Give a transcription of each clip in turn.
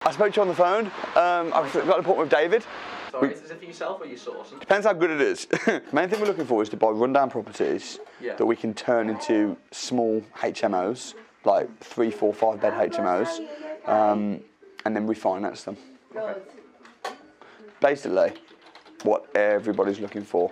I spoke to you on the phone. I've got an appointment with David. Sorry, is it for yourself or your sourcing? Depends how good it is. Main thing we're looking for is to buy rundown properties that we can turn into small HMOs, like 3, 4, 5 bed HMOs, and then refinance them. Okay. Basically, what everybody's looking for.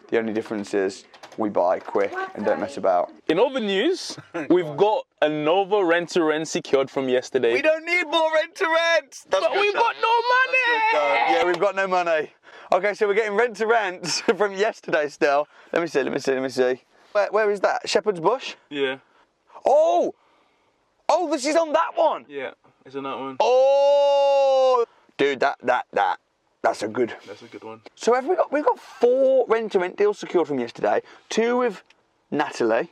The only difference is we buy quick and don't mess about. In other news, we've got another rent-to-rent secured from yesterday. We don't need more rent-to-rent! But we've got no money! Yeah, we've got no money. Okay, so we're getting rent-to-rent from yesterday still. Let me see. Where is that? Shepherd's Bush? Yeah. Oh, this is on that one. Yeah, it's on that one. Oh, dude, that's a good one. So we've got 4 rent-to-rent deals secured from yesterday. 2 with Natalie,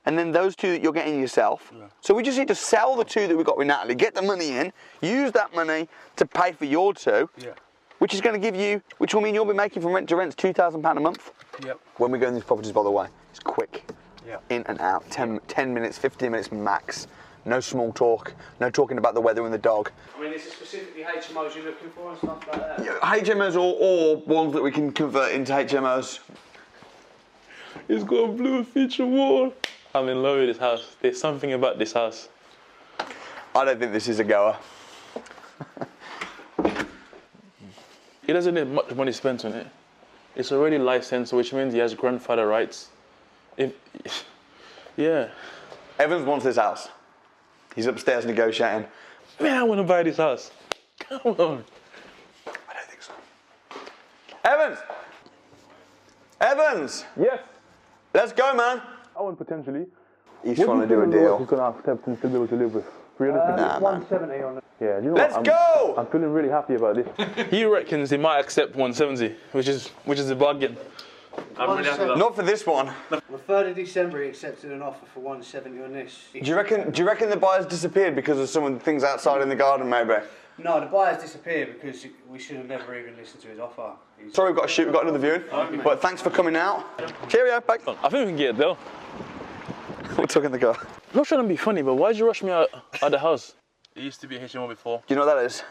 and then those 2 that you're getting yourself. Yeah. So we just need to sell the 2 that we got with Natalie, get the money in, use that money to pay for your 2. Yeah. Which is going to give you, which will mean you'll be making from rent-to-rents £2,000 a month. Yep. When we go in these properties, by the way, it's quick. Yeah. In and out, 10 minutes, 15 minutes max. No small talk, no talking about the weather and the dog. I mean, is it specifically HMOs you're looking for and stuff like that? Yeah, HMOs or ones that we can convert into HMOs. It's got a blue feature wall. I'm in love with this house. There's something about this house. I don't think this is a goer. He doesn't need much money spent on it. It's already licensed, which means he has grandfather rights. Yeah. Evans wants this house. He's upstairs negotiating. Man, I want to buy this house. Come on. I don't think so. Evans! Yes. Let's go, man. I want potentially. He's trying to do a deal. He's going to accept and still be able to live with. Nah, 170 on it. Yeah, you know Let's go! I'm feeling really happy about this. He reckons he might accept 170, which is a bargain. I'm really happy with that. Not for this one. On the 3rd of December, he accepted an offer for 170 on this. Do you reckon the buyers disappeared because of some of the things outside in the garden, maybe? No, the buyers disappeared because we should have never even listened to his offer. Sorry, we've got to shoot. We've got another viewing. Okay. But thanks for coming out. Cheerio. Bye. I think we can get it though. We'll talk in the car. I'm not trying to be funny, but why'd you rush me out of the house? It used to be a HMO before. Do you know what that is?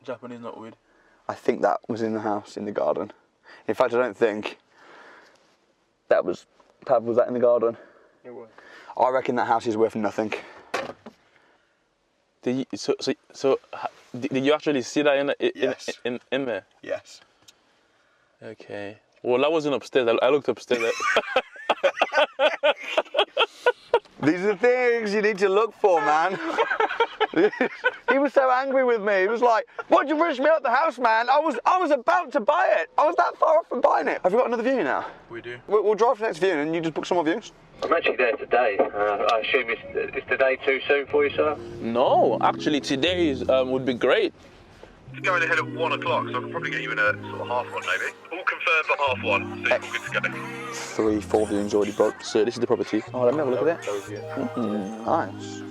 Japanese knotweed. I think that was in the house, in the garden. In fact, I don't think that was that in the garden. It was. I reckon that house is worth nothing. Did you actually see that Yes. in there? Yes. Okay. Well, I wasn't upstairs. I looked upstairs. These are the things you need to look for, man. He was so angry with me. He was like, "Why'd you rush me out the house, man? I was about to buy it. I was that far off from buying it." Have you got another viewing now? We do. We'll drive for the next viewing and you just book some more views. I'm actually there today. I assume it's today too soon for you, sir? No, actually today would be great. It's going ahead at 1 o'clock, so I can probably get you in at sort of 1:30 maybe. All confirmed for 1:30, so you're all good to go. 3, 4 viewings already booked. So this is the property. Oh, let me have a look at it. Nice.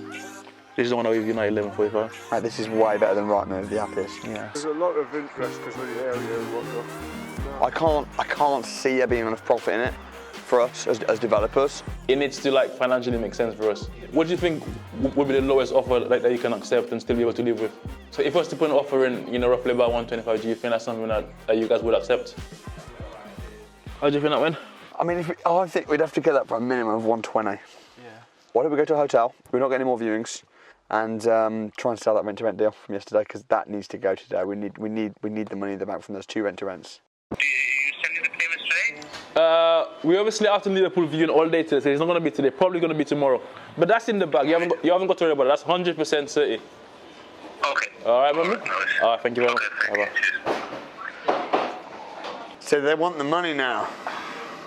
This is the one I with you now, 11:45. Right, this is way better than Rightmove, the app is. Yeah. There's a lot of interest because of the area and whatnot. I can't see there being enough profit in it for us as developers. It needs to like financially make sense for us. What do you think would be the lowest offer that you can accept and still be able to live with? So if I was to put an offer in, roughly about 125, do you think that's something that you guys would accept? How do you think that went? I mean, I think we'd have to get that for a minimum of 120. Yeah. Why don't we go to a hotel? We're not getting any more viewings, and try and sell that rent-to-rent deal from yesterday because that needs to go today. We need the money in the bank from those 2 rent-to-rents. Do you send me the payments today? We obviously have to Liverpool viewing all day today, so it's not going to be today, probably going to be tomorrow. But that's in the bag, you haven't got to worry about it, that's 100% certain. Okay. Alright, mommy? Alright, thank you very much. Okay, Bye-bye. So they want the money now.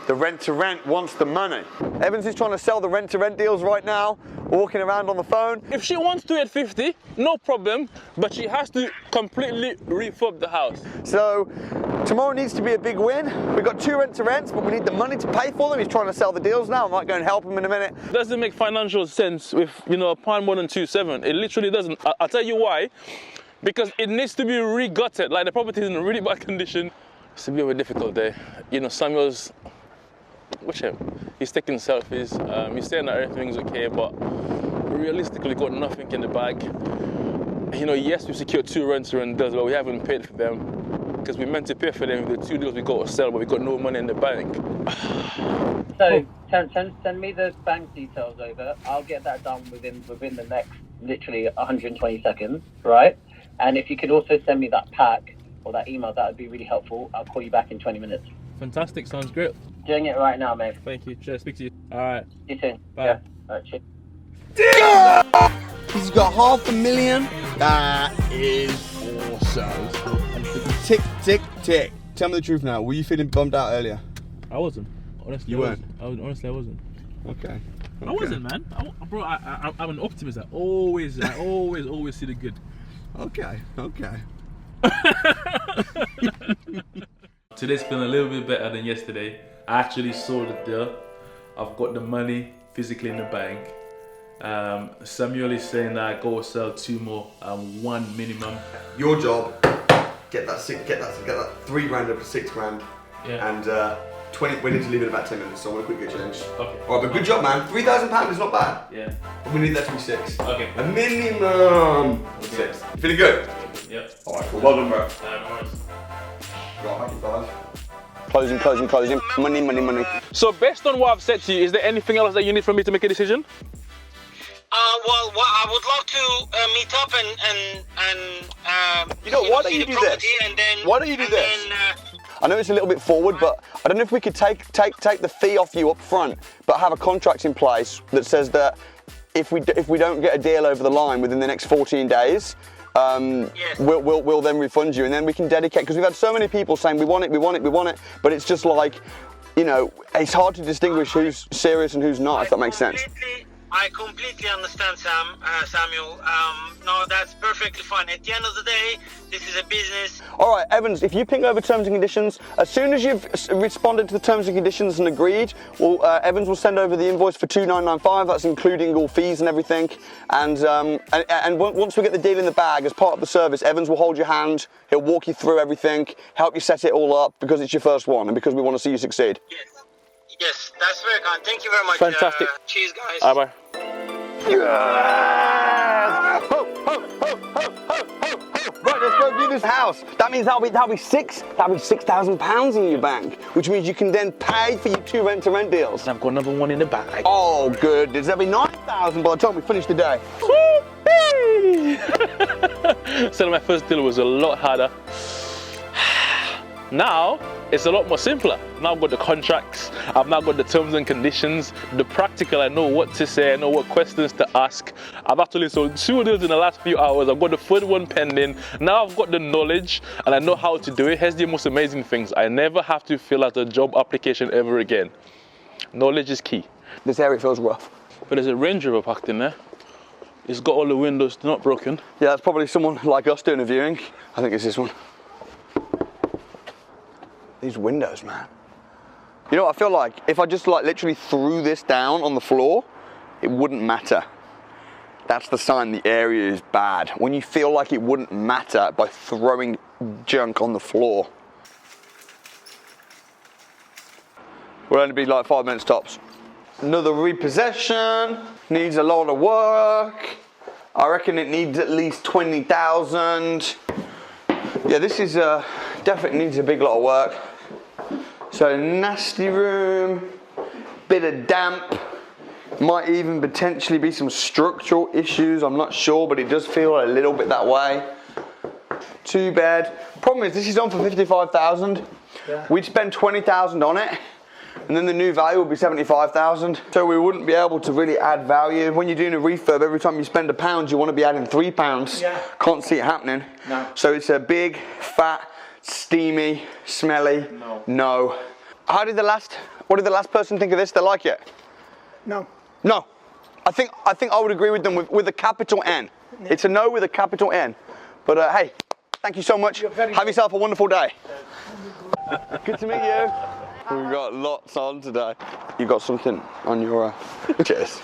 The rent-to-rent wants the money. Evans is trying to sell the rent-to-rent deals right now, walking around on the phone. If she wants to at 50, no problem, but she has to completely refurb the house. So tomorrow needs to be a big win. We've got 2 rent-to-rents, but we need the money to pay for them. He's trying to sell the deals now. I might go and help him in a minute. Doesn't make financial sense with, a pound more than 2.7. It literally doesn't. I'll tell you why. Because it needs to be re-gutted. Like the property is in a really bad condition. It's a bit of a difficult day. Samuel's, he's taking selfies. He's saying that everything's okay, but realistically got nothing in the bag. yes, we secured 2 rent-to-rent deals, but we haven't paid for them because we meant to pay for them with the 2 deals we got to sell, but we got no money in the bank. So send me the bank details over. I'll get that done within the next literally 120 seconds, right? And if you could also send me that pack or that email, that would be really helpful. I'll call you back in 20 minutes. Fantastic, sounds great. Doing it right now, mate. Thank you. Cheers. Speak to you. All right. See you soon. Bye. Yeah. All right, cheers. He's got 500,000. That is awesome. Tick, tick, tick. Tell me the truth now. Were you feeling bummed out earlier? I wasn't. Honestly, You weren't? Honestly, I wasn't. Okay. I wasn't, man. Bro, I'm an optimist. I always see the good. Okay. Today's been a little bit better than yesterday. I actually sold the deal. I've got the money physically in the bank. Samuel is saying that I go sell 2 more, 1 minimum. Your job. Get that 3 grand up to 6 grand. Yeah. And 20. We need to leave in about 10 minutes, so I want a quick change. Okay. All right, but good job, man. £3,000 is not bad. Yeah. But we need that to be 6. Okay. A minimum 6. You feeling good? Yep. All right, cool. Well done, bro. No worries. Right, happy 5. Closing. Money. So based on what I've said to you, is there anything else that you need from me to make a decision? Well, I would love to meet up and You know, why don't see you the do property this? and then Why don't you do and this? Then, I know it's a little bit forward, but I don't know if we could take the fee off you up front, but have a contract in place that says that if we don't get a deal over the line within the next 14 days, Yes. we'll then refund you, and then we can dedicate, because we've had so many people saying we want it, but it's just like, you know, it's hard to distinguish who's serious and who's not, if that makes sense. I completely understand, Samuel. No, that's perfectly fine. At the end of the day, this is a business. All right, Evans, if you ping over terms and conditions, as soon as you've responded to the terms and conditions and agreed, Evans will send over the invoice for 2,995. That's including all fees and everything. And once we get the deal in the bag as part of the service, Evans will hold your hand. He'll walk you through everything, help you set it all up because it's your first one and because we want to see you succeed. Yes, that's very kind. Thank you very much. Fantastic. Cheers, guys. Bye. Yes! Ho! Right, let's go view this house. That means that'll be £6,000 in your bank, which means you can then pay for your 2 rent-to-rent deals. I've got another one in the bag. Oh, good. There'll be 9,000 by the time we finish the day. So my first deal was a lot harder. Now it's a lot more simpler. Now I've got the contracts, I've now got the terms and conditions, the practical, I know what to say, I know what questions to ask. I've actually sold 2 deals in the last few hours, I've got the 3rd one pending. Now I've got the knowledge and I know how to do it. Here's the most amazing things. I never have to fill out a job application ever again. Knowledge is key. This area feels rough. But there's a Range Rover parked in there. It's got all the windows not broken. Yeah, that's probably someone like us doing a viewing. I think it's this one. These windows, man. You know what I feel like? If I just literally threw this down on the floor, it wouldn't matter. That's the sign the area is bad. When you feel like it wouldn't matter by throwing junk on the floor. We'll only be like 5 minutes tops. Another repossession, needs a lot of work. I reckon it needs at least 20,000. Yeah, this is definitely needs a big lot of work. So nasty room, bit of damp, might even potentially be some structural issues, I'm not sure, but it does feel a little bit that way. 2 bed. Problem is this is on for 55,000. Yeah. We'd spend 20,000 on it, and then the new value would be 75,000. So we wouldn't be able to really add value. When you're doing a refurb, every time you spend £1, you want to be adding £3. Yeah. Can't see it happening. No. So it's a big, fat, steamy, smelly. No. What did the last person think of this? They like it? No. No. I think I would agree with them with a capital N. Yeah. It's a no with a capital N. But hey, thank you so much. Have yourself a wonderful day. Good to meet you. We've got lots on today. You got something on your cheers.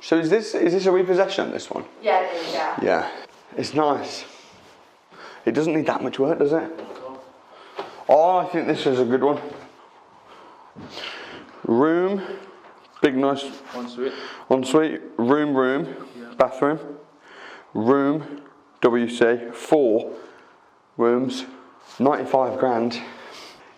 So is this a repossession, this one? Yeah, it is, yeah. Yeah. It's nice. It doesn't need that much work, does it? Oh, I think this is a good one. Room, Big, nice ensuite, room, bathroom, room, WC, 4 rooms, 95 grand.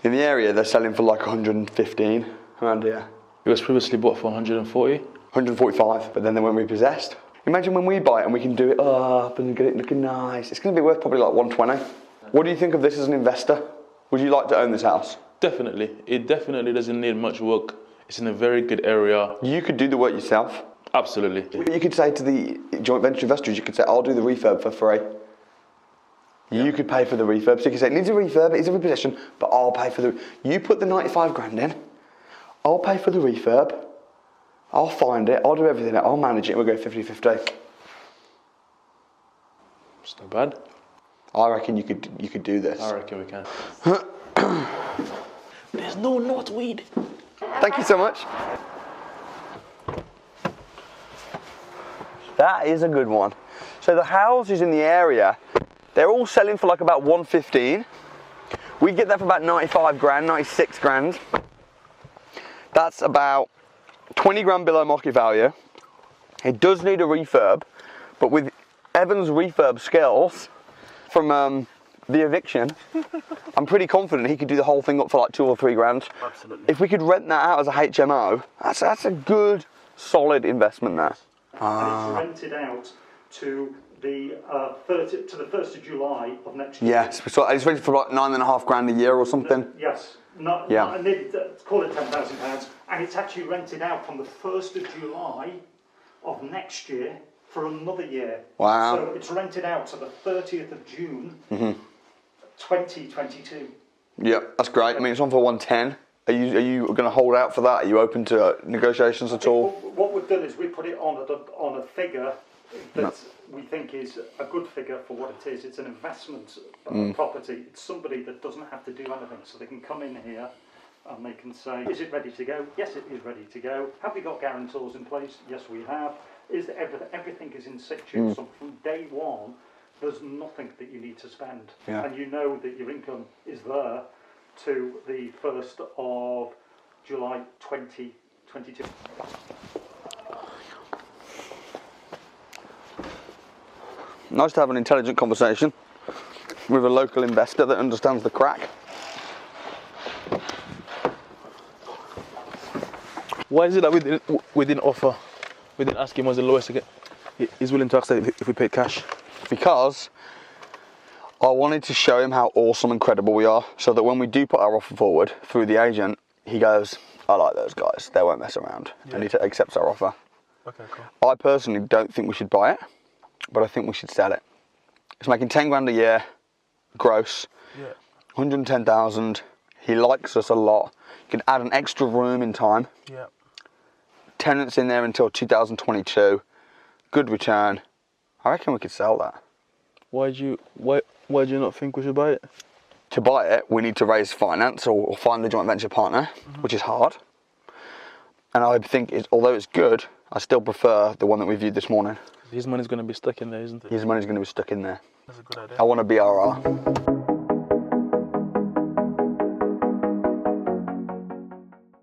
In the area, they're selling for like 115 around here. It was previously bought for 140. 145, but then they weren't repossessed. Imagine when we buy it and we can do it up and get it looking nice. It's going to be worth probably like 120. What do you think of this as an investor? Would you like to own this house? Definitely. It definitely doesn't need much work. It's in a very good area. You could do the work yourself. Absolutely. You could say to the joint venture investors, you could say, I'll do the refurb for free. You could pay for the refurb. So you could say, it needs a refurb, it needs a repossession, but I'll pay for the... You put the 95 grand in, I'll pay for the refurb, I'll find it, I'll do everything, I'll manage it, we'll go 50-50. It's not bad. I reckon you could do this. I reckon we can. There's no knotweed. Thank you so much. That is a good one. So the houses in the area, they're all selling for like about 115. We get that for about 95 grand, 96 grand. That's about 20 grand below market value. It does need a refurb, but with Evan's refurb skills from the eviction, I'm pretty confident he could do the whole thing up for like 2 or 3 grand. Absolutely. If we could rent that out as a HMO, that's a good, solid investment there. And it's rented out to the 1st of July of next year. Yes, so it's rented for like 9.5 grand a year or something. Yes, call it £10,000, and it's actually rented out from the 1st of July of next year for another year. Wow. So it's rented out to the 30th of June, 2022. Yeah, that's great. I mean, it's on for 110. Are you going to hold out for that? Are you open to negotiations at all? What we've done is we put it on a figure that we think is a good figure for what it is. It's an investment property. It's somebody that doesn't have to do anything, so they can come in here and they can say, is it ready to go? Yes, it is ready to go. Have we got guarantors in place? Yes, we have. Is everything is in situ? So from day one, there's nothing that you need to spend, and you know that your income is there to the 1st of July 2022. Nice to have an intelligent conversation with a local investor that understands the crack. Why is it that we didn't offer, we didn't ask him what's the lowest he's willing to accept if we paid cash? Because I wanted to show him how awesome and credible we are, so that when we do put our offer forward through the agent, he goes, I like those guys, they won't mess around, and he accepts our offer. Okay, cool. I personally don't think we should buy it, but I think we should sell it. It's making 10 grand a year, gross, 110,000. He likes us a lot. You can add an extra room in time. Yeah. Tenants in there until 2022. Good return. I reckon we could sell that. Why do you not think we should buy it? To buy it, we need to raise finance or find the joint venture partner, which is hard. And I think, although it's good, I still prefer the one that we viewed this morning. His money's going to be stuck in there, isn't it? His money's going to be stuck in there. That's a good idea. I want a BRR.